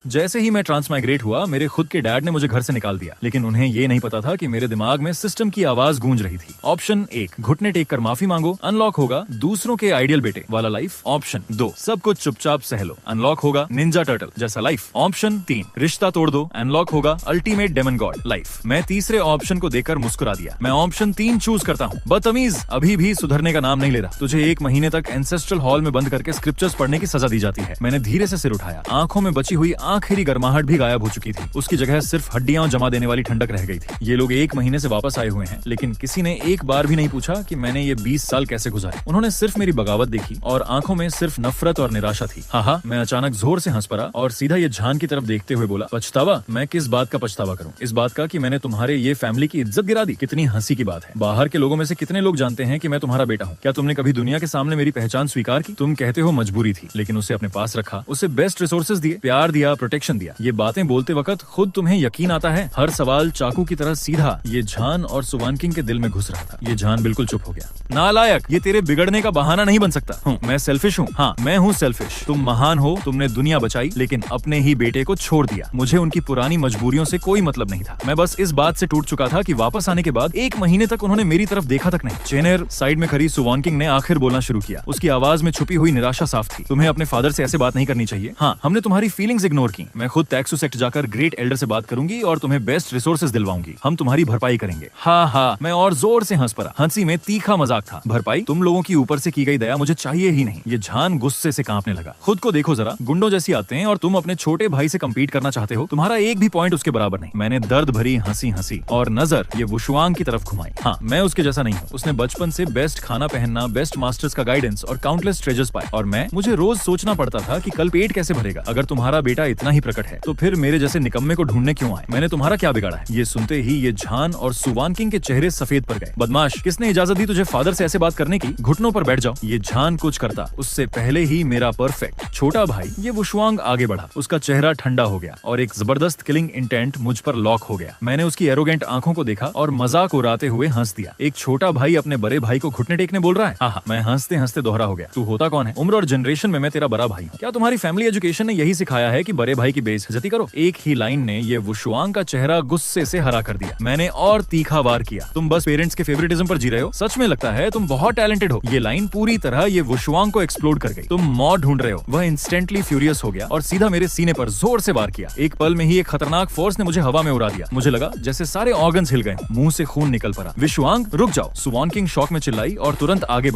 जैसे ही मैं ट्रांसमाइग्रेट हुआ, मेरे खुद के डैड ने मुझे घर से निकाल दिया, लेकिन उन्हें ये नहीं पता था कि मेरे दिमाग में सिस्टम की आवाज गूंज रही थी। ऑप्शन 1, घुटने टेक कर माफी मांगो, अनलॉक होगा दूसरों के आइडियल बेटे वाला लाइफ। ऑप्शन 2, सब कुछ चुपचाप सह लो, अनलॉक होगा निंजा टर्टल जैसा लाइफ। ऑप्शन 3, रिश्ता तोड़ दो, अनलॉक होगा अल्टीमेट डेमन गॉड लाइफ। मैं तीसरे ऑप्शन को देखकर मुस्कुरा दिया। मैं ऑप्शन 3 चूज करता हूँ। बदतमीज, अभी भी सुधरने का नाम नहीं ले रहा। तुझे 1 महीने तक एंसेस्ट्रल हॉल में बंद करके स्क्रिप्चर्स पढ़ने की सजा दी जाती है। मैंने धीरे से सिर उठाया। आंखों में बची हुई आखिरी गर्माहट भी गायब हो चुकी थी। उसकी जगह सिर्फ हड्डियां जमा देने वाली ठंडक रह गई थी। ये लोग 1 महीने से वापस आए हुए हैं, लेकिन किसी ने एक बार भी नहीं पूछा कि मैंने ये 20 साल कैसे गुजारे। उन्होंने सिर्फ मेरी बगावत देखी और आंखों में सिर्फ नफरत और निराशा थी। हाँ, मैं अचानक जोर से हंस पड़ा और सीधा ये झान की तरफ देखते हुए बोला, पछतावा? मैं किस बात का पछतावा करूं? इस बात का कि मैंने तुम्हारे ये फैमिली की इज्जत गिरा दी। कितनी हंसी की बात है। बाहर के लोगों में से कितने लोग जानते हैं कि मैं तुम्हारा बेटा हूँ? क्या तुमने कभी दुनिया के सामने मेरी पहचान स्वीकार की? तुम कहते हो मजबूरी थी, लेकिन उसे अपने पास रखा, उसे बेस्ट रिसोर्सेज दिए, प्यार दिया, प्रोटेक्शन दिया। ये बातें बोलते वक्त खुद तुम्हें यकीन आता है? हर सवाल चाकू की तरह सीधा ये झान और सुवानकिंग के दिल में घुस रहा था। ये झान बिल्कुल चुप हो गया। नालायक, ये तेरे बिगड़ने का बहाना नहीं बन सकता। मैं सेल्फिश हूँ। हाँ, मैं हूँ सेल्फिश। तुम महान हो, तुमने दुनिया बचाई, लेकिन अपने ही बेटे को छोड़ दिया। मुझे उनकी पुरानी मजबूरियों से कोई मतलब नहीं था। मैं बस इस बात से टूट चुका था कि वापस आने के बाद 1 महीने तक उन्होंने मेरी तरफ देखा तक नहीं। चेनेर साइड में खड़ी सुवानकिंग ने आखिर बोलना शुरू किया। उसकी आवाज में छुपी हुई निराशा साफ थी। तुम्हें अपने फादर से ऐसे बात नहीं करनी चाहिए। हाँ, हमने तुम्हारी फीलिंग्स इग्नोर की। मैं खुद टैक्सू सेक्ट जाकर ग्रेट एल्डर से बात करूंगी और तुम्हें बेस्ट रिसोर्सेज दिलवाऊंगी। हम तुम्हारी भरपाई करेंगे। हाँ, मैं और जोर से हंस पड़ा। हंसी में तीखा मजाक था। भरपाई? तुम लोगों की ऊपर से की गई दया मुझे चाहिए ही नहीं। ये झान गुस्से से कांपने लगा। खुद को देखो जरा, गुंडों जैसी आते हैं और तुम अपने छोटे भाई से कम्पीट करना चाहते हो। तुम्हारा एक भी पॉइंट उसके बराबर नहीं। मैंने दर्द भरी हंसी और नजर ये वुशुआंग की तरफ घुमाई। हाँ, मैं उसके जैसा नहीं हूँ। उसने बचपन से बेस्ट खाना पहनना, बेस्ट मास्टर्स का गाइडेंस और काउंटलेस ट्रेजर्स पाए, और मुझे रोज सोचना पड़ता था कि कल पेट कैसे भरेगा। अगर तुम्हारा बेटा इतना ही प्रकट है तो फिर मेरे जैसे निकम्मे को ढूंढने क्यों आए? मैंने तुम्हारा क्या बिगाड़ा है? ये सुनते ही ये झान और सुवानकिंग के चेहरे सफेद पड़ गए। बदमाश, किसने इजाजत दी तुझे फादर से ऐसे बात करने की? घुटनों पर बैठ जाओ। ये झान कुछ करता उससे पहले ही मेरा परफेक्ट छोटा भाई ये वुशुआंग आगे बढ़ा। उसका चेहरा ठंडा हो गया और एक जबरदस्त किलिंग इंटेंट मुझ पर लॉक हो गया। मैंने उसकी एरोगेंट आंखों को देखा और मजाक उड़ाते हुए हंस दिया। एक छोटा भाई अपने बड़े भाई को घुटने टेकने बोल रहा है? हाँ, मैं हंसते हंसते दोहरा हो गया। तू होता कौन है? उम्र और जनरेशन में मैं तेरा बड़ा भाई हूँ। क्या तुम्हारी फैमिली एजुकेशन ने यही सिखाया है कि बड़े भाई की बेइज्जती करो? एक ही लाइन ने ये वुशुआंग का चेहरा गुस्से से हरा कर दिया। मैंने और तीखा वार किया। तुम बस पेरेंट्स के फेवरेटिज्म पर जी रहे हो। सच में लगता है तुम बहुत टैलेंटेड हो। ये लाइन पूरी तरह ये वुशुआंग को एक्सप्लोड कर गई। तुम मौत ढूंढ रहे हो। वह इंस्टेंटली फ्यूरियस हो गया और सीधा मेरे सीने पर जोर से वार किया। एक पल में ही एक खतरनाक फोर्स ने मुझे हवा में उड़ा दिया। मुझे लगा जैसे सारे ऑर्गन्स हिल गए, मुंह से खून निकल पड़ा। वुशुआंग, रुक जाओ! सुवानकिंग शॉक में चिल्लाई और तुरंत आगे बढ़ी।